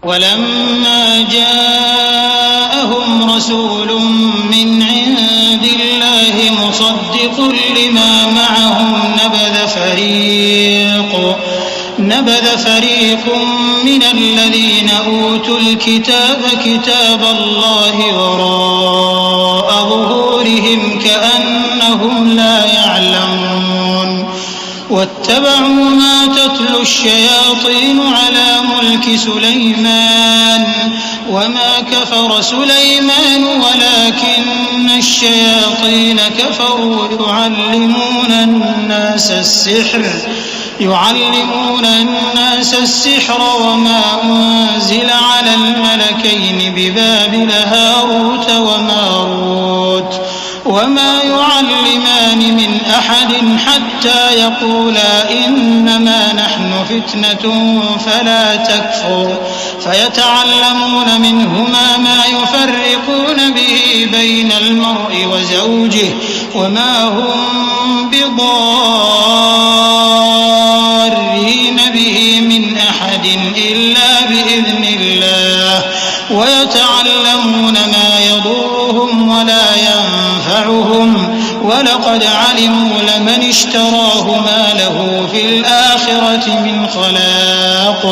वलम्मा जाअहुम रसूलुम मिन इंदिल्लाहि मुसद्दिकुल लिमा मअहुम नबज़ फरीक़ुम मिनल्लज़ीना ऊतुल किताब किताबल्लाहि वराअ ज़ुहूरिहिम कअन्नहुम ला यअलमून वत्तबअू मा तत्लु अश्शयातीनु अला मुल्कि सुलैमान वमा कफ़र सुलैमान वलाकिन्न अश्शयातीन कफ़रू युअल्लिमून अन्नास अस्सिह्र वमा उन्ज़िल अलल मलकैनि बिबाबिल हारूत वमारूत वमा युअल्लिमानि मिन अहदिन हत्ता यक़ूला इन्नमा नहनु फित्नतुन फला तकफुर फयतअल्लमून मिन्हुमा मा युफ़र्रिक़ून बिही बैनल मर्इ व ज़ौजिहि वमा हुम बिद्दार्रीन बिही मिन अहदिन इल्ला बिइज़्निल्लाह वयतअल्लमून मा यदुर्रुहुम वला यंफ़अुहुम वलक़द अलिमू लमन इश्तराहु मा लहु फ़िल आख़िरति मिन ख़लाक़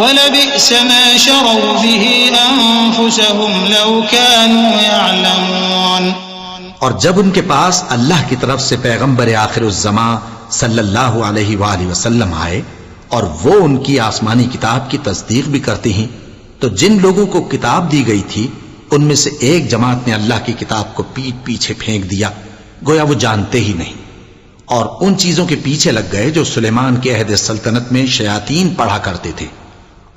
वलबिअस मा शरौ बिही अन्फ़ुसहुम लौ कानू यअलमून। और जब उनके पास अल्लाह की तरफ से पैगंबर आखिरुज़्ज़मा सल्लल्लाहु अलैहि वसल्लम आए और वो उनकी आसमानी किताब की तस्दीक भी करते हैं, तो जिन लोगों को किताब दी गई थी उनमें से एक जमात ने अल्लाह की किताब को पीठ पीछे फेंक दिया, गोया वो जानते ही नहीं, और उन चीजों के पीछे लग गए जो सुलेमान के अहद सल्तनत में शयातीन पढ़ा करते थे।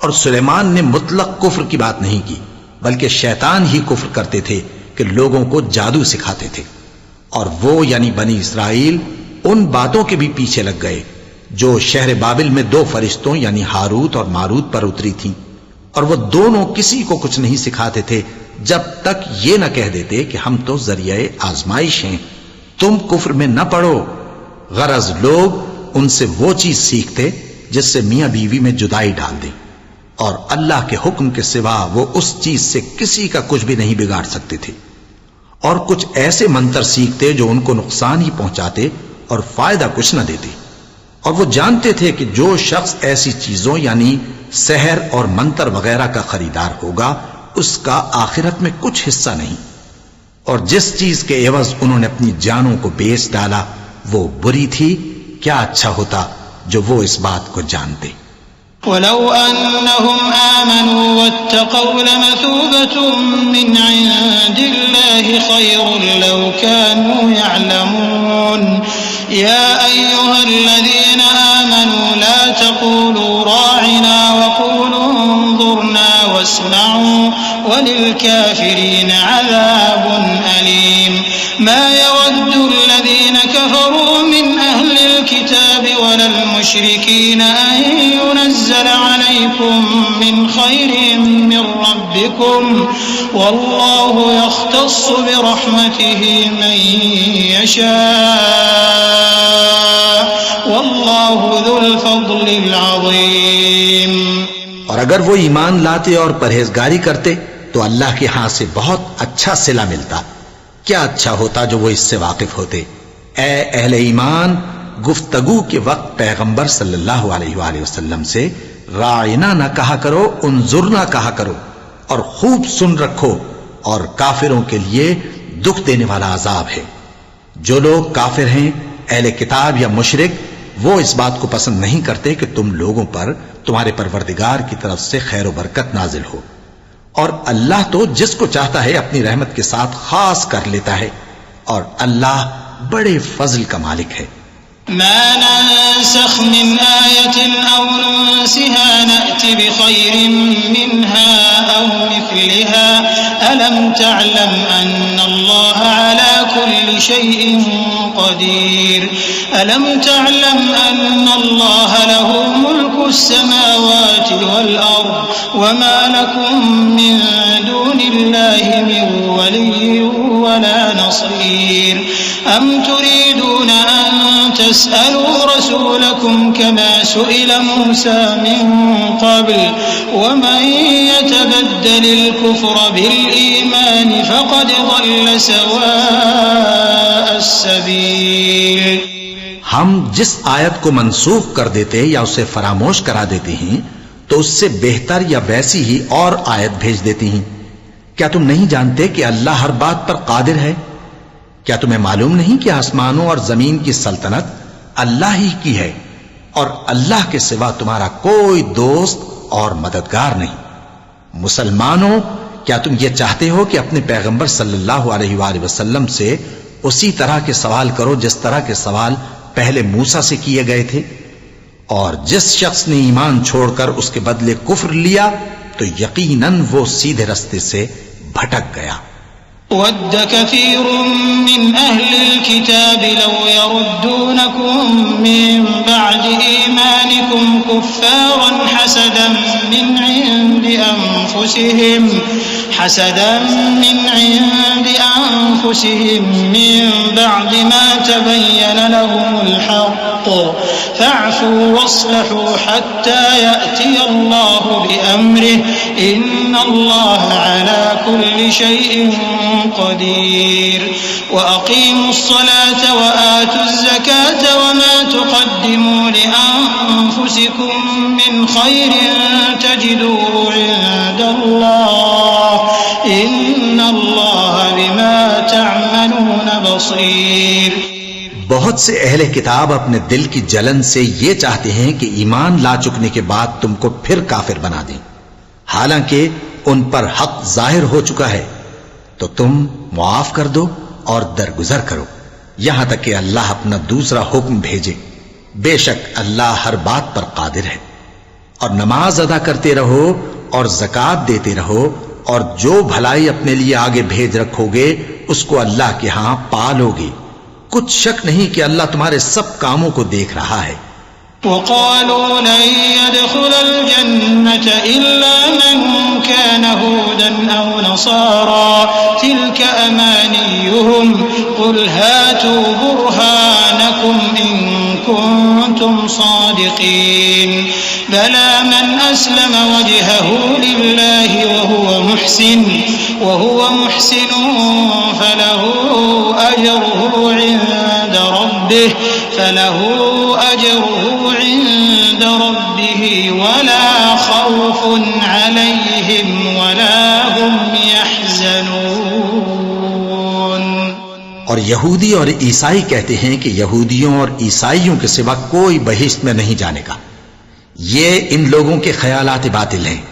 और सुलेमान ने मुतलक कुफ्र की बात नहीं की, बल्कि शैतान ही कुफ्र करते थे कि लोगों को जादू सिखाते थे। और वो यानी बनी इसराइल उन बातों के भी पीछे लग गए जो शहर बाबिल में दो फरिश्तों यानी हारूत और मारूत पर उतरी थी, और वो दोनों किसी को कुछ नहीं सिखाते थे जब तक ये न कह देते कि हम तो जरिए आजमाइश हैं, तुम कुफ्र में न पड़ो। गरज लोग उनसे वो चीज सीखते जिससे मियां बीवी में जुदाई डाल दे, और अल्लाह के हुक्म के सिवा वो उस चीज से किसी का कुछ भी नहीं बिगाड़ सकते थे। और कुछ ऐसे मंत्र सीखते जो उनको नुकसान ही पहुंचाते और फायदा कुछ न देते। और वो जानते थे कि जो शख्स ऐसी चीजों यानी सहर और मंत्र वगैरह का खरीदार होगा उसका आखिरत में कुछ हिस्सा नहीं, और जिस चीज के एवज उन्होंने अपनी जानों को बेच डाला वो बुरी थी। क्या अच्छा होता जो वो इस बात को जानते। वलौ अन्नहुम आमनू वत्तक़ौ लमसूबतुम मिन इंदिल्लाहि खैरुन लौ कानू यअलमून या अय्युहल्लज़ीना आमनू ला तक़ूलू राइना वक़ूलू उन्ज़ुरना वस्मअू वलिलकाफ़िरीन अज़ाबुन अलीम। मा यवद्दुल्लज़ीना कफ़रू मिन अहलिल किताबि वलल मुश्रिकीन अन युनज़्ज़ल अलैकुम मिन खैरिन मिन रब्बिकुम वल्लाहु यख्तस्सु बिरहमतिहि मन यशा वल्लाहु ज़ुल फ़ज़्लिल अज़ीम। और अगर वो ईमान लाते और परहेजगारी करते तो अल्लाह के हाथ से बहुत अच्छा सिला मिलता। क्या अच्छा होता जो वो इससे वाकिफ होते। ए अहले ईमान, गुफ्तगू के वक्त पैगंबर सल्लल्लाहु अलैहि वसल्लम से राइना ना कहा करो, उन्जुरना कहा करो, और खूब सुन रखो। और काफिरों के लिए दुख देने वाला अजाब है। जो लोग काफिर हैं, अहले किताब या मुशरिक, वो इस बात को पसंद नहीं करते कि तुम लोगों पर तुम्हारे परवरदिगार की तरफ से खैर व बरकत नाजिल हो, और अल्लाह तो जिसको चाहता है अपनी रहमत के साथ खास कर लेता है, और अल्लाह बड़े फजल का मालिक है। मा नंसख मिन आयतिन औ नुनसिहा नअति बिखैरिन मिनहा औ मिस्लिहा अलम तअलम अन्नल्लाह अला कुल्लि शैइन क़दीर अलम तअलम अन्नल्लाह लहु मुल्कुस समावाति वल अर्द वमा लकुम मिन दूनिल्लाहि मिन वलिय्यिन वला नसीर अम तुरीदून अन तसअलू रसूलकुम कमा सुइल मूसा मिन क़ब्ल वमन यतबद्दलिल कुफ्र बिल ईमान फ़क़द ज़ल्ल सवाअस सबील। हम जिस आयत को मंसूख कर देते या उसे फरामोश करा देते हैं तो उससे बेहतर या वैसी ही और आयत भेज देती हैं। क्या तुम नहीं जानते कि अल्लाह हर बात पर कादिर है? क्या तुम्हें मालूम नहीं कि आसमानों और जमीन की सल्तनत अल्लाह ही की है और अल्लाह के सिवा तुम्हारा कोई दोस्त और मददगार नहीं। मुसलमानों, क्या तुम ये चाहते हो कि अपने पैगंबर सल्लल्लाहु अलैहि वसल्लम से उसी तरह के सवाल करो जिस तरह के सवाल पहले मूसा से किए गए थे? और जिस शख्स ने ईमान छोड़कर उसके बदले कुफ्र लिया तो यकीनन वो सीधे रास्ते से भटक गया। वद्द कसीरुम मिन अहलिल किताब लौ यरुद्दूनकुम मिन बअदि ईमानिकुम कुफ्फारन हसदन मिन इंदि अनफुसिहिम मिन बअदि मा तबय्यन लहुमुल हक़्क़ फ़अफ़ू वस्लहू हत्ता यअतिय अल्लाहु बिअम्रिहि इन्नल्लाह अला कुल्लि शैइन क़दीर। वअक़ीमुस्सलात वआतुज़्ज़कात वमा तुक़द्दिमू लिअन्फ़ुसिकुम मिन ख़ैरिन तजिदूहु इन्दल्लाह इन्नल्लाह बिमा तअमलून बसीर। बहुत से अहले किताब अपने दिल की जलन से ये चाहते हैं कि ईमान ला चुकने के बाद तुमको फिर काफिर बना दें, हालांकि उन पर हक जाहिर हो चुका है। तो तुम मुआफ कर दो और दरगुजर करो यहां तक कि अल्लाह अपना दूसरा हुक्म भेजे। बेशक अल्लाह हर बात पर कादिर है। और नमाज अदा करते रहो और ज़कात देते रहो और जो भलाई अपने लिए आगे भेज रखोगे उसको अल्लाह के यहां पालोगे। कुछ शक नहीं कि अल्लाह तुम्हारे सब कामों को देख रहा है। वक़ालू लन यदखुलल जन्नत इल्ला मन कान हूदन औ नसारा तिल्क अमानियुहुम कुल हातू बुरहानकुम इन कुंतुम सादिकीन बला मन अस्लम वजहहु लिल्लाहि वहुव मुहसिन फलहु अजरुहु इंद रब्बिहि वला खौफुन अलैहिम वला हुम यहज़नून। और यहूदी और ईसाई कहते हैं कि यहूदियों और ईसाइयों के सिवा कोई बहिश्त में नहीं जानेगा। ये इन लोगों के ख्यालात बातिल हैं।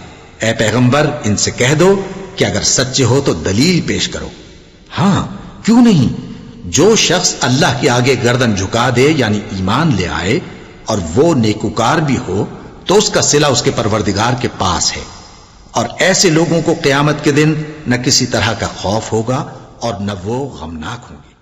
ए पैगंबर, इनसे कह दो कि अगर सच्चे हो तो दलील पेश करो। हां, क्यों नहीं? जो शख्स अल्लाह के आगे गर्दन झुका दे यानी ईमान ले आए और वो नेकुकार भी हो तो उसका सिला उसके परवरदिगार के पास है। और ऐसे लोगों को क़यामत के दिन न किसी तरह का खौफ होगा और न वो गमनाक होंगे।